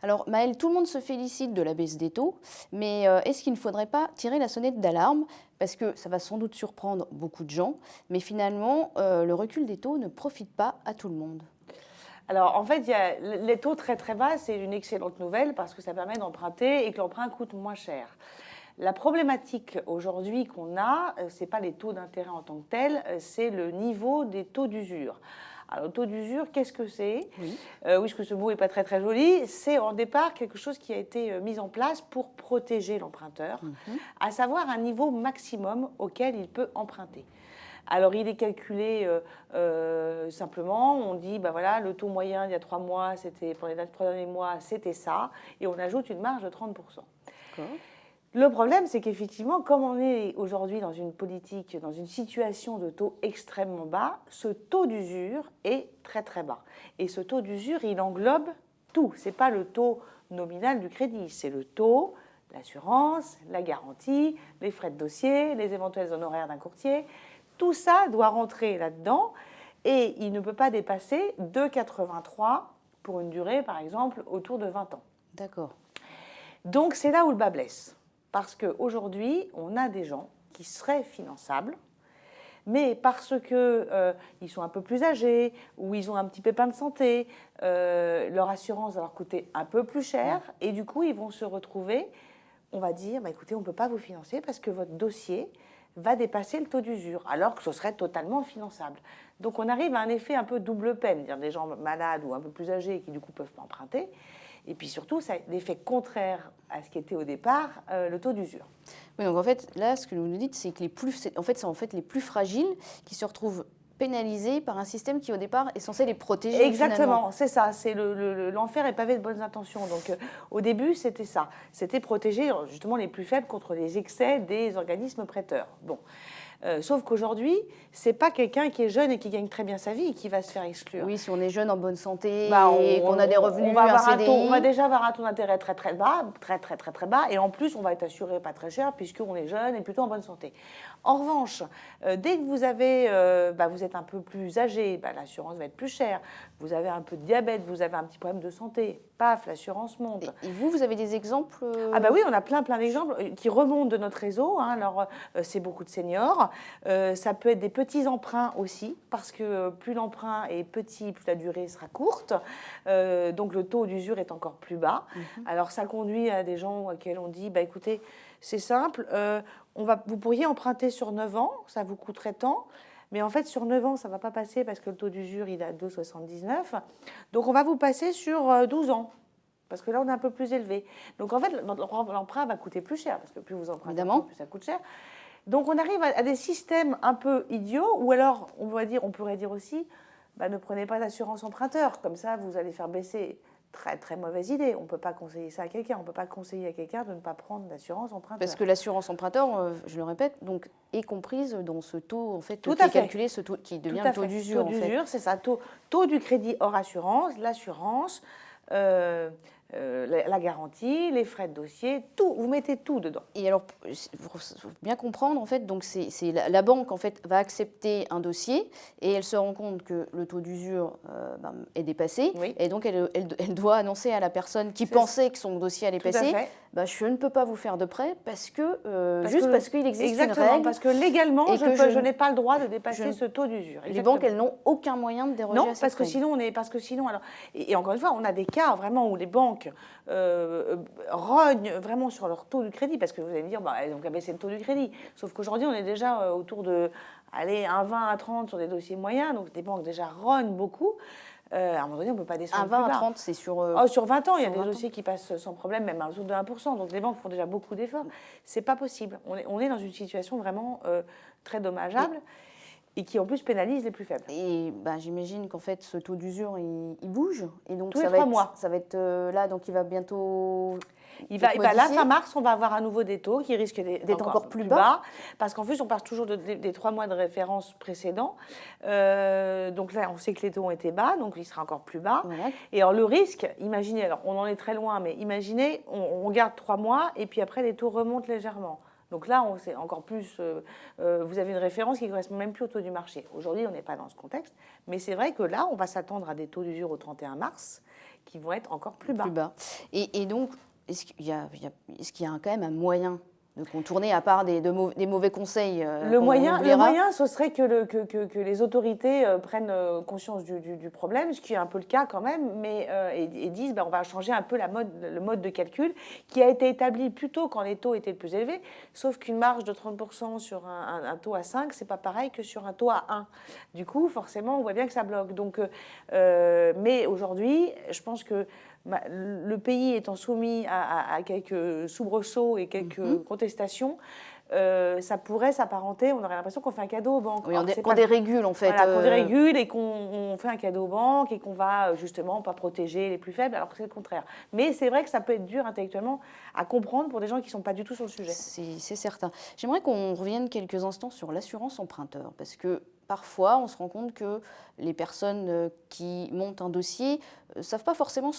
Alors Maëlle, tout le monde se félicite de la baisse des taux, mais est-ce qu'il ne faudrait pas tirer la sonnette d'alarme? Parce que ça va sans doute surprendre beaucoup de gens, mais finalement, le recul des taux ne profite pas à tout le monde. Alors, en fait, il y a les taux très très bas, c'est une excellente nouvelle parce que ça permet d'emprunter et que l'emprunt coûte moins cher. La problématique aujourd'hui qu'on a, ce n'est pas les taux d'intérêt en tant que tels, c'est le niveau des taux d'usure. Alors, le taux d'usure, qu'est-ce que c'est? Oui. Oui, parce que ce mot n'est pas très très joli. C'est en départ quelque chose qui a été mis en place pour protéger l'emprunteur, à savoir un niveau maximum auquel il peut emprunter. Alors, il est calculé simplement, on dit, bah voilà, le taux moyen il y a 3 mois, c'était pour les 3 derniers mois, c'était ça, et on ajoute une marge de 30%. D'accord. Le problème, c'est qu'effectivement, comme on est aujourd'hui dans une politique, dans une situation de taux extrêmement bas, ce taux d'usure est très très bas. Et ce taux d'usure, il englobe tout. Ce n'est pas le taux nominal du crédit, c'est le taux, l'assurance, la garantie, les frais de dossier, les éventuels honoraires d'un courtier. Tout ça doit rentrer là-dedans et il ne peut pas dépasser 2,83 pour une durée, par exemple, autour de 20 ans. D'accord. Donc, c'est là où le bas blesse. Parce qu'aujourd'hui, on a des gens qui seraient finançables, mais parce qu'ils sont un peu plus âgés ou ils ont un petit pépin de santé, leur assurance va leur coûter un peu plus cher et du coup, ils vont se retrouver, on va dire, bah, écoutez, on ne peut pas vous financer parce que votre dossier va dépasser le taux d'usure, alors que ce serait totalement finançable. Donc on arrive à un effet un peu double peine, dire des gens malades ou un peu plus âgés qui du coup peuvent pas emprunter, et puis surtout ça a l'effet contraire à ce qui était au départ le taux d'usure. Oui, donc en fait, là, ce que vous nous dites, c'est que c'est les plus fragiles qui se retrouvent pénalisés par un système qui, au départ, est censé les protéger. Exactement, c'est ça. C'est l'enfer est pavé de bonnes intentions. Donc, au début, c'était ça. C'était protéger justement les plus faibles contre les excès des organismes prêteurs. Bon. Sauf qu'aujourd'hui, c'est pas quelqu'un qui est jeune et qui gagne très bien sa vie qui va se faire exclure. Oui, si on est jeune, en bonne santé et qu'on a des revenus, on va déjà avoir un taux d'intérêt très très bas, très bas, et en plus, on va être assuré pas très cher puisqu'on est jeune et plutôt en bonne santé. En revanche, dès que vous êtes un peu plus âgé, l'assurance va être plus chère. Vous avez un peu de diabète, vous avez un petit problème de santé, paf, l'assurance monte. Et vous avez des exemples Ah bah oui, on a plein d'exemples qui remontent de notre réseau. Hein. Alors, c'est beaucoup de seniors. Ça peut être des petits emprunts aussi, parce que plus l'emprunt est petit, plus la durée sera courte. Donc, le taux d'usure est encore plus bas. Alors, ça conduit à des gens auxquels on dit, bah, écoutez, c'est simple, vous pourriez emprunter sur 9 ans, ça vous coûterait tant. Mais en fait, sur 9 ans, ça ne va pas passer parce que le taux d'usure, il est à 2,79. Donc, on va vous passer sur 12 ans. Parce que là, on est un peu plus élevé. Donc, en fait, l'emprunt va coûter plus cher. Parce que plus vous empruntez, plus ça coûte cher. Donc, on arrive à des systèmes un peu idiots. Ou alors, on pourrait dire aussi, ne prenez pas d'assurance emprunteur. Comme ça, vous allez faire baisser. Très, très mauvaise idée. On ne peut pas conseiller ça à quelqu'un. On ne peut pas conseiller à quelqu'un de ne pas prendre d'assurance emprunteur. Parce que l'assurance emprunteur, je le répète, donc, est comprise dans ce taux, en fait, tout qui est calculé, ce taux qui devient le taux d'usure. Taux d'usure, c'est ça. Taux du crédit hors assurance, l'assurance, la garantie, les frais de dossier, tout, vous mettez tout dedans. Et alors, faut bien comprendre, en fait, donc c'est la banque en fait va accepter un dossier et elle se rend compte que le taux d'usure est dépassé, et donc elle doit annoncer à la personne qui pensait que son dossier allait passer, je ne peux pas vous faire de prêt parce que parce qu'il existe une règle. Parce que légalement, je n'ai pas le droit de dépasser ce taux d'usure. Les banques, elles n'ont aucun moyen de déroger à cette règle. Et encore une fois, on a des cas vraiment où les banques rognent vraiment sur leur taux du crédit, parce que vous allez me dire, elles ont qu'à baisser le taux du crédit. Sauf qu'aujourd'hui, on est déjà autour de 1,20 à 30 sur des dossiers moyens, donc les banques déjà rognent beaucoup. À un moment donné, on ne peut pas descendre plus bas. 1,20 à 30, c'est sur... sur 20 ans, il y a des dossiers qui passent sans problème, même autour de 1%. Donc les banques font déjà beaucoup d'efforts. Ce n'est pas possible. On est dans une situation vraiment très dommageable. Et qui en plus pénalise les plus faibles. Et j'imagine qu'en fait ce taux d'usure il bouge et donc tous les 3 mois. Ça va être là, donc il va bientôt. Là, fin mars, on va avoir à nouveau des taux qui risquent d'être encore plus bas, parce qu'en plus on part toujours des 3 mois de référence précédents. Donc là, on sait que les taux ont été bas, donc il sera encore plus bas. Voilà. Et alors le risque, imaginez, alors on en est très loin, mais imaginez, on garde 3 mois et puis après les taux remontent légèrement. Donc là, on sait encore plus, vous avez une référence qui ne correspond même plus au taux du marché. Aujourd'hui, on n'est pas dans ce contexte, mais c'est vrai que là, on va s'attendre à des taux d'usure au 31 mars qui vont être encore plus bas. Et donc, est-ce qu'il y a quand même un moyen de contourner, à part des mauvais conseils? Le moyen, ce serait que les autorités prennent conscience du problème, ce qui est un peu le cas quand même, mais, et disent on va changer un peu le mode de calcul qui a été établi plutôt quand les taux étaient le plus élevés, sauf qu'une marge de 30% sur un taux à 5, c'est pas pareil que sur un taux à 1. Du coup, forcément, on voit bien que ça bloque. Donc, mais aujourd'hui, je pense que le pays étant soumis à quelques soubresauts et quelques contestations, ça pourrait s'apparenter, on aurait l'impression qu'on fait un cadeau aux banques. Oui, qu'on dérégule en fait. Voilà, qu'on dérégule et qu'on fait un cadeau aux banques et qu'on va justement pas protéger les plus faibles, alors que c'est le contraire. Mais c'est vrai que ça peut être dur intellectuellement à comprendre pour des gens qui ne sont pas du tout sur le sujet. C'est certain. J'aimerais qu'on revienne quelques instants sur l'assurance emprunteur, parce que parfois, on se rend compte que les personnes qui montent un dossier ne savent pas forcément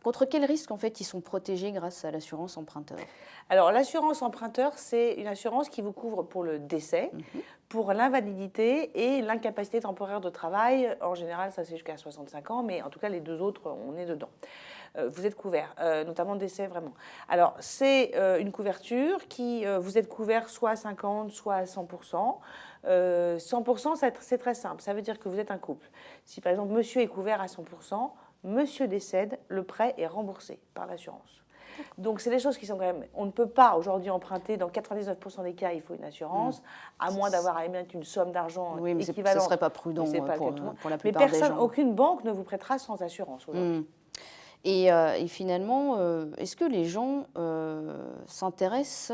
contre quel risque en fait, ils sont protégés grâce à l'assurance emprunteur. Alors, l'assurance emprunteur, c'est une assurance qui vous couvre pour le décès, pour l'invalidité et l'incapacité temporaire de travail. En général, ça c'est jusqu'à 65 ans, mais en tout cas, les deux autres, on est dedans. Vous êtes couvert, notamment décès vraiment. Alors, c'est une couverture qui, vous êtes couvert soit à 50, soit à 100%. 100%, c'est très simple. Ça veut dire que vous êtes un couple. Si par exemple, monsieur est couvert à 100%, monsieur décède, le prêt est remboursé par l'assurance. Donc, c'est des choses qui sont quand même... On ne peut pas aujourd'hui emprunter. Dans 99% des cas, il faut une assurance, à moins d'avoir à émettre une somme d'argent équivalente. Ce ne serait pas prudent pour la plupart des gens. Aucune banque ne vous prêtera sans assurance aujourd'hui. Et finalement, est-ce que les gens s'intéressent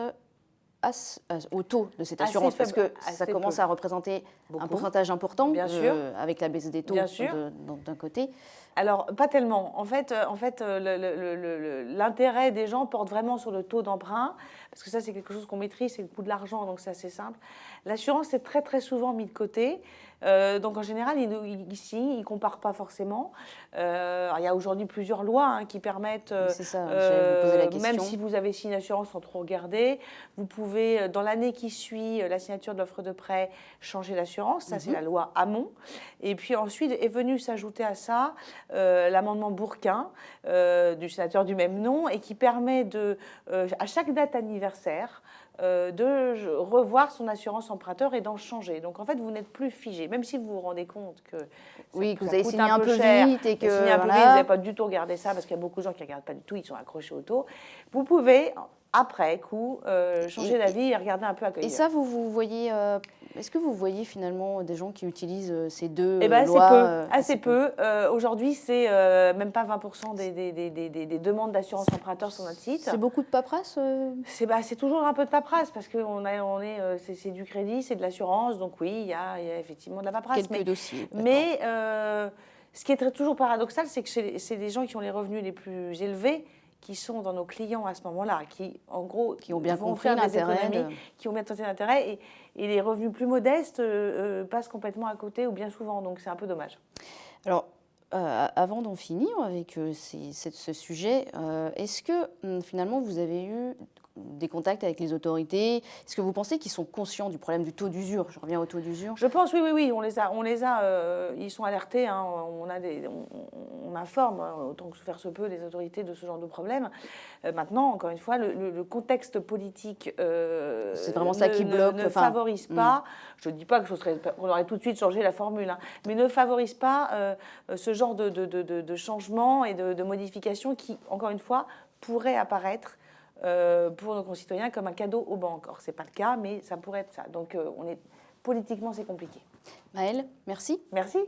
au taux de cette assurance, parce que ça commence à représenter un pourcentage important, bien sûr, avec la baisse des taux d'un côté. Alors, pas tellement. En fait, l'intérêt des gens porte vraiment sur le taux d'emprunt, parce que ça, c'est quelque chose qu'on maîtrise, c'est le coût de l'argent, donc c'est assez simple. L'assurance est très, très souvent mis de côté. Donc, en général, ici, ils ne comparent pas forcément. Il y a aujourd'hui plusieurs lois qui permettent, c'est ça, j'allais vous poser la question. Même si vous avez signé une assurance sans trop regarder, vous pouvez, dans l'année qui suit la signature de l'offre de prêt, changer d'assurance. Ça, c'est la loi Hamon. Et puis ensuite est venu s'ajouter à ça l'amendement Bourquin du sénateur du même nom, et qui permet à chaque date anniversaire, de revoir son assurance emprunteur et d'en changer. Donc en fait, vous n'êtes plus figé, même si vous vous rendez compte que que vous avez signé un peu vite et que vous n'avez pas du tout regardé ça, parce qu'il y a beaucoup de gens qui ne regardent pas du tout, ils sont accrochés au taux. Vous pouvez, après coup, changer d'avis et regarder un peu à côté. Et ça, vous voyez... Est-ce que vous voyez finalement des gens qui utilisent ces deux lois? Assez peu. Aujourd'hui, c'est même pas 20% des demandes d'assurance emprunteur sur notre site. C'est beaucoup de paperasse C'est toujours un peu de paperasse, parce que c'est du crédit, c'est de l'assurance. Donc oui, il y a effectivement de la paperasse. Quelques dossiers. Mais ce qui est toujours paradoxal, c'est que c'est les gens qui ont les revenus les plus élevés qui sont dans nos clients à ce moment-là, qui, en gros, qui ont bien compris l'intérêt, qui ont bien compris l'intérêt, et les revenus plus modestes passent complètement à côté, ou bien souvent, donc c'est un peu dommage. Alors, avant d'en finir avec ce sujet, est-ce que finalement vous avez eu des contacts avec les autorités? Est-ce que vous pensez qu'ils sont conscients du problème du taux d'usure? Je reviens au taux d'usure. Je pense, oui, on les a, ils sont alertés, on informe, autant que faire se peut, les autorités de ce genre de problème. Maintenant, encore une fois, le contexte politique c'est vraiment ça qui bloque, ne favorise pas, je ne dis pas qu'on aurait tout de suite changé la formule, mais ne favorise pas ce genre de changement et de modifications qui, encore une fois, pourraient apparaître pour nos concitoyens comme un cadeau aux banques. Or, ce n'est pas le cas, mais ça pourrait être ça. Donc, politiquement, c'est compliqué. Maëlle, merci. Merci.